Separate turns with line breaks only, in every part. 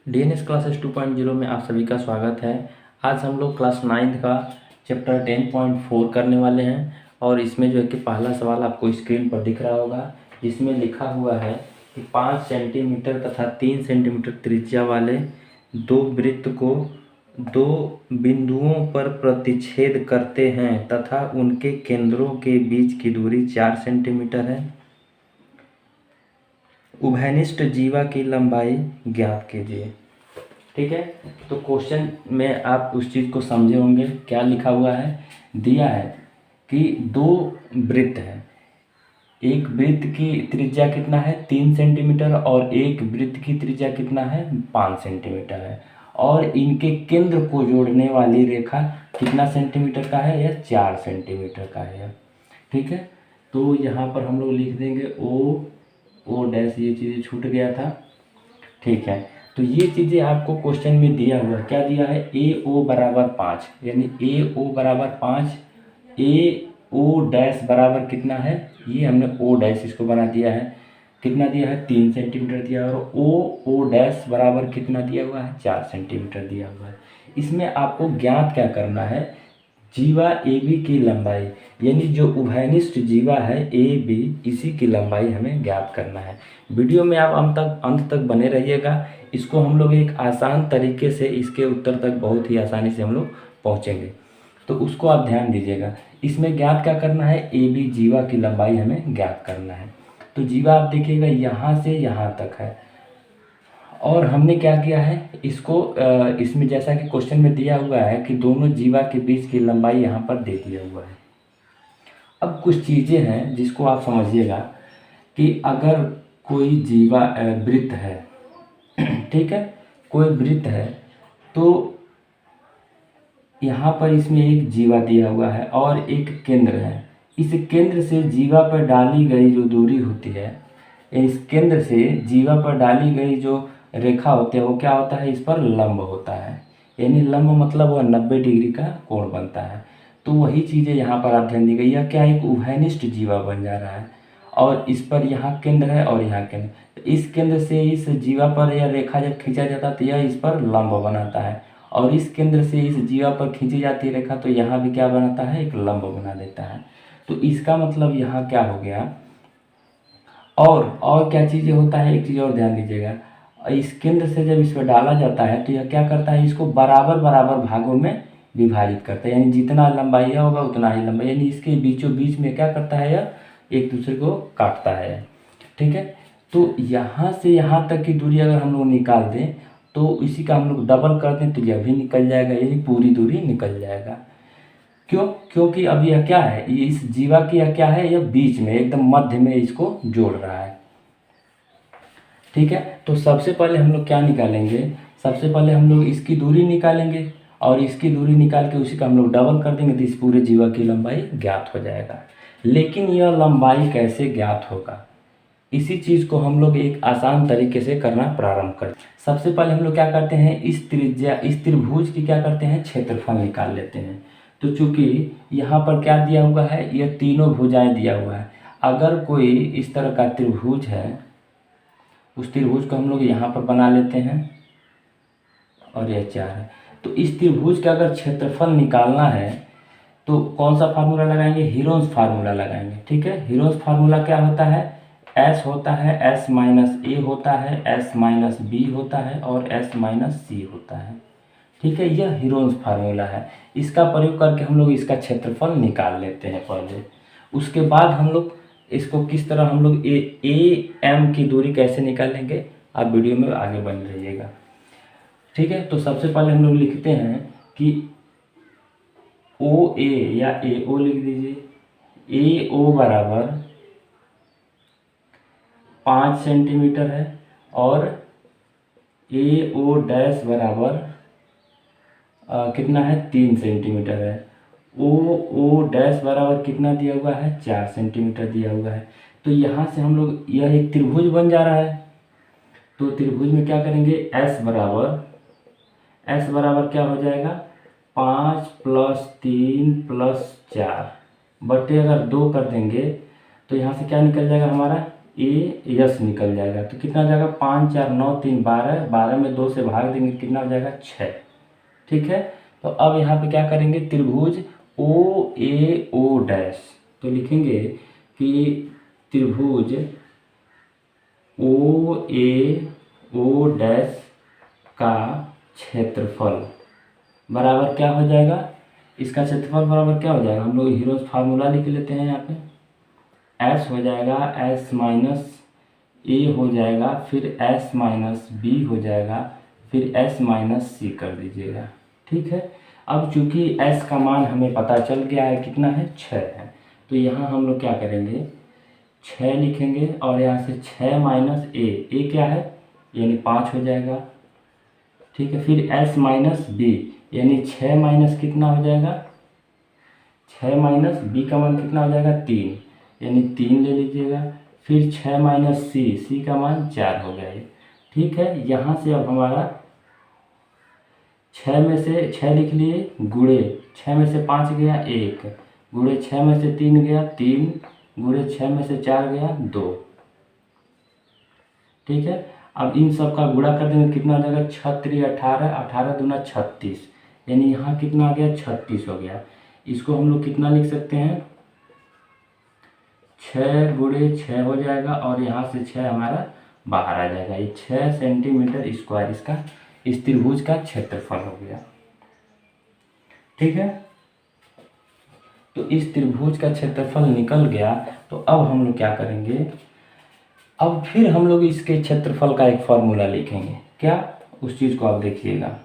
DNS classes 2.0 में आप सभी का स्वागत है। आज हम लोग क्लास 9th का चैप्टर 10.4 करने वाले हैं और इसमें जो है कि पहला सवाल आपको स्क्रीन पर दिख रहा होगा, जिसमें लिखा हुआ है कि 5 सेंटीमीटर तथा 3 सेंटीमीटर त्रिज्या वाले दो वृत्त को दो बिंदुओं पर प्रतिच्छेद करते हैं तथा उनके केंद्रों के बीच की दूरी 4 सेंटीमीटर है। उभयनिष्ठ जीवा की लंबाई ज्ञात कीजिए। ठीक है, तो क्वेश्चन में आप उस चीज़ को समझे होंगे। क्या लिखा हुआ है, दिया है कि दो वृत्त है, एक वृत्त की त्रिज्या कितना है 3 सेंटीमीटर और एक वृत्त की त्रिज्या कितना है 5 सेंटीमीटर है, और इनके केंद्र को जोड़ने वाली रेखा कितना सेंटीमीटर का है, यह 4 सेंटीमीटर का है। ठीक है, तो यहाँ पर हम लोग लिख देंगे ओ डैश, ये चीज़ें छूट गया था। ठीक है, तो ये चीज़ें आपको क्वेश्चन में दिया हुआ, क्या दिया है, ए ओ बराबर 5, यानी ए ओ बराबर 5, ए ओ डैश बराबर कितना है, ये हमने ओ डैश इसको बना दिया है, कितना दिया है 3 सेंटीमीटर दिया, और ओ डैश बराबर कितना दिया हुआ है 4 सेंटीमीटर दिया हुआ है। इसमें आपको ज्ञात क्या करना है, जीवा ए बी की लंबाई, यानी जो उभयनिष्ठ जीवा है ए बी, इसी की लंबाई हमें ज्ञात करना है। वीडियो में आप अंत तक बने रहिएगा। इसको हम लोग एक आसान तरीके से इसके उत्तर तक बहुत ही आसानी से हम लोग पहुँचेंगे, तो उसको आप ध्यान दीजिएगा। इसमें ज्ञात क्या करना है, ए बी जीवा की लंबाई हमें ज्ञात करना है। तो जीवा आप देखिएगा यहाँ से यहाँ तक है, और हमने क्या किया है इसको, इसमें जैसा कि क्वेश्चन में दिया हुआ है कि दोनों जीवा के बीच की लंबाई यहाँ पर दे दिया हुआ है। अब कुछ चीज़ें हैं जिसको आप समझिएगा कि अगर कोई जीवा वृत्त है, ठीक है, कोई वृत्त है, तो यहाँ पर इसमें एक जीवा दिया हुआ है और एक केंद्र है। इस केंद्र से जीवा पर डाली गई जो दूरी होती है, इस केंद्र से जीवा पर डाली गई जो रेखा होती है वो क्या होता है, इस पर लंब होता है, यानी लंब मतलब वह 90 डिग्री का कोण बनता है। तो वही चीज़ें यहाँ पर आप ध्यान दी गई, यह क्या एक उभयनिष्ठ जीवा बन जा रहा है, और इस पर यहाँ केंद्र है और यहाँ केंद्र। इस केंद्र से इस जीवा पर यह रेखा जब खींचा जाता है तो यह इस पर लंब बनाता है, और इस केंद्र से इस जीवा पर खींची जाती रेखा तो यहाँ भी क्या बनाता है, एक लंब बना देता है। तो इसका मतलब यहाँ क्या हो गया, और क्या चीज़ें होता है, एक चीज़ और ध्यान दीजिएगा, इस केंद्र से जब इस पर डाला जाता है तो यह क्या करता है, इसको बराबर बराबर भागों में विभाजित करता है, यानी जितना लंबाई होगा उतना ही लंबाई, यानी इसके बीचों बीच में क्या करता है, यह एक दूसरे को काटता है। ठीक है, तो यहाँ से यहाँ तक की दूरी अगर हम लोग निकाल दें तो इसी का हम लोग डबल कर दें तो यह भी निकल जाएगा, यानी पूरी दूरी निकल जाएगा। क्यों, क्योंकि अब यह क्या है, ये इस जीवा की यह क्या है, यह बीच में एकदम मध्य में इसको जोड़ रहा है। ठीक है, तो सबसे पहले हम लोग क्या निकालेंगे, सबसे पहले हम लोग इसकी दूरी निकालेंगे, और इसकी दूरी निकाल के उसी का हम लोग डबल कर देंगे तो इस पूरे जीवा की लंबाई ज्ञात हो जाएगा। लेकिन यह लंबाई कैसे ज्ञात होगा, इसी चीज़ को हम लोग एक आसान तरीके से करना प्रारंभ करते हैं। सबसे पहले हम लोग क्या करते हैं, इस त्रिज्या, इस त्रिभुज की क्या करते हैं, क्षेत्रफल निकाल लेते हैं। तो चूंकि यहाँ पर क्या दिया हुआ है, यह तीनों भुजाएं दिया हुआ है। अगर कोई इस तरह का त्रिभुज है, उस त्रिभुज को हम लोग यहाँ पर बना लेते हैं, और यह 4 है। तो इस त्रिभुज का अगर क्षेत्रफल निकालना है तो कौन सा फार्मूला लगाएंगे, हीरोन्स फार्मूला लगाएंगे। ठीक है, हीरोन्स फार्मूला क्या होता है, एस होता है, एस माइनस ए होता है, एस माइनस बी होता है, और एस माइनस सी होता है। ठीक है, यह हीरोन्स फार्मूला है। इसका प्रयोग करके हम लोग इसका क्षेत्रफल निकाल लेते हैं पहले। उसके बाद हम लोग इसको किस तरह हम लोग ए एम की दूरी कैसे निकालेंगे, आप वीडियो में आगे बन रहिएगा। ठीक है, तो सबसे पहले हम लोग लिखते हैं कि ओ ए, या ए ओ लिख दीजिए, ए ओ बराबर 5 सेंटीमीटर है, और ए ओ डैश बराबर कितना है 3 सेंटीमीटर है। ओ डैश बराबर कितना दिया हुआ है, 4 सेंटीमीटर दिया हुआ है। तो यहाँ से हम लोग, यह एक त्रिभुज बन जा रहा है, तो त्रिभुज में क्या करेंगे, एस बराबर क्या हो जाएगा, 5 + 3 + 4 बटे अगर 2 कर देंगे तो यहाँ से क्या निकल जाएगा हमारा, ए यस निकल जाएगा। तो कितना हो जाएगा 5 4 9 3 12, 12 में 2 से भाग देंगे कितना हो जाएगा 6। ठीक है, तो अब यहाँ पे क्या करेंगे, त्रिभुज ओ ए ओ डैश, तो लिखेंगे कि त्रिभुज ओ ए ओ डैश का क्षेत्रफल बराबर क्या हो जाएगा, इसका क्षेत्रफल बराबर क्या हो जाएगा, हम लोग हीरोज फार्मूला लिख लेते हैं यहाँ पे, एस हो जाएगा एस माइनस ए हो जाएगा, फिर एस माइनस बी हो जाएगा, फिर एस माइनस सी कर दीजिएगा। ठीक है, अब चूंकि एस का मान हमें पता चल गया है कितना है 6 है, तो यहाँ हम लोग क्या करेंगे 6 लिखेंगे और यहाँ से 6 माइनस ए क्या है यानी 5 हो जाएगा। ठीक है, फिर एस माइनस बी यानी 6 माइनस कितना हो जाएगा, 6 माइनस बी का मान कितना हो जाएगा 3 यानी 3 ले लीजिएगा, फिर 6 माइनस सी का मान 4 हो गया ये। ठीक है, यहाँ से अब हमारा 6 में से 6 लिख लिए, गुणे 6 में से 5 गया 1, गुणे 6 में से 3 गया 3, गुणे 6 में से 4 गया 2। ठीक है, अब इन सब का गुणा कर देंगे कितना हो जाएगा 6 3 18, 18 दूना 36 यानी यहाँ कितना आ गया 36 हो गया। इसको हम लोग कितना लिख सकते हैं 6 गुणे 6 हो जाएगा और यहाँ से 6 हमारा बाहर आ जाएगा, ये 6 सेंटीमीटर स्क्वायर इसका इस त्रिभुज का क्षेत्रफल हो गया। ठीक है, तो इस त्रिभुज का क्षेत्रफल निकल गया। तो अब हम लोग क्या करेंगे, अब फिर हम लोग इसके क्षेत्रफल का एक फॉर्मूला लिखेंगे, क्या उस चीज़ को आप देखिएगा।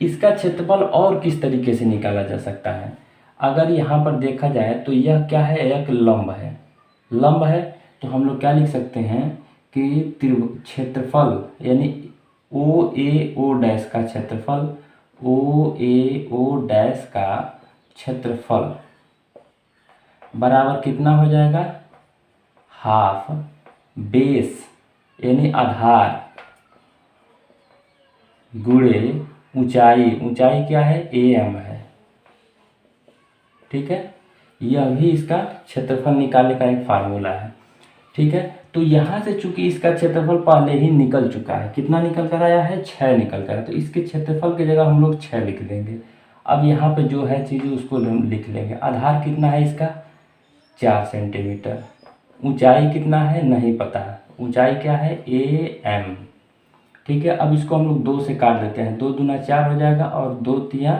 इसका क्षेत्रफल और किस तरीके से निकाला जा सकता है, अगर यहाँ पर देखा जाए तो यह क्या है, एक लंब है, लंब है तो हम लोग क्या लिख सकते हैं कि क्षेत्रफल यानी ओ ए ओ डैश का क्षेत्रफल, ओ ए ओ डैश का क्षेत्रफल बराबर कितना हो जाएगा, हाफ बेस यानी आधार गुणे ऊंचाई, ऊंचाई क्या है ए एम है। ठीक है, यह भी इसका क्षेत्रफल निकालने का एक फार्मूला है। ठीक है, तो यहाँ से चूंकि इसका क्षेत्रफल पहले ही निकल चुका है, कितना निकल कर आया है 6 निकल कर, तो इसके क्षेत्रफल की जगह हम लोग 6 लिख देंगे। अब यहाँ पे जो है चीज़ उसको हम लिख लेंगे, आधार कितना है इसका 4 सेंटीमीटर, ऊंचाई कितना है नहीं पता, ऊंचाई क्या है ए एम। ठीक है, अब इसको हम लोग 2 से काट देते हैं, 2 दूना 4 हो जाएगा और 2 तिया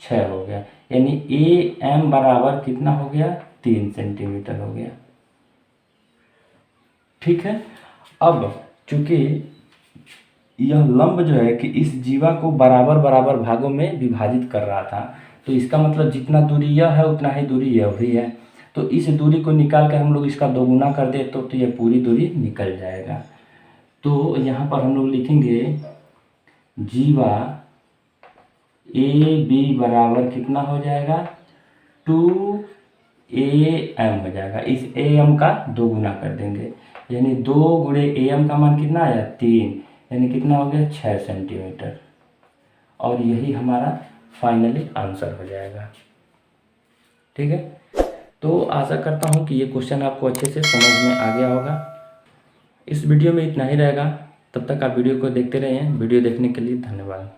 6 हो गया, यानी ए एम बराबर कितना हो गया 3 सेंटीमीटर हो गया। ठीक है, अब चूंकि यह लंब जो है कि इस जीवा को बराबर बराबर भागों में विभाजित कर रहा था, तो इसका मतलब जितना दूरी यह है उतना ही दूरी यह भी है, तो इस दूरी को निकाल कर हम लोग इसका दोगुना कर दे तो यह पूरी दूरी निकल जाएगा। तो यहाँ पर हम लोग लिखेंगे जीवा ए बी बराबर कितना हो जाएगा 2 ए एम हो जाएगा, इस ए एम का दोगुना कर देंगे यानी 2 गुणे ए एम का मान कितना आया 3 यानी कितना हो गया 6 सेंटीमीटर, और यही हमारा फाइनली आंसर हो जाएगा। ठीक है, तो आशा करता हूँ कि ये क्वेश्चन आपको अच्छे से समझ में आ गया होगा। इस वीडियो में इतना ही रहेगा, तब तक आप वीडियो को देखते रहें। वीडियो देखने के लिए धन्यवाद।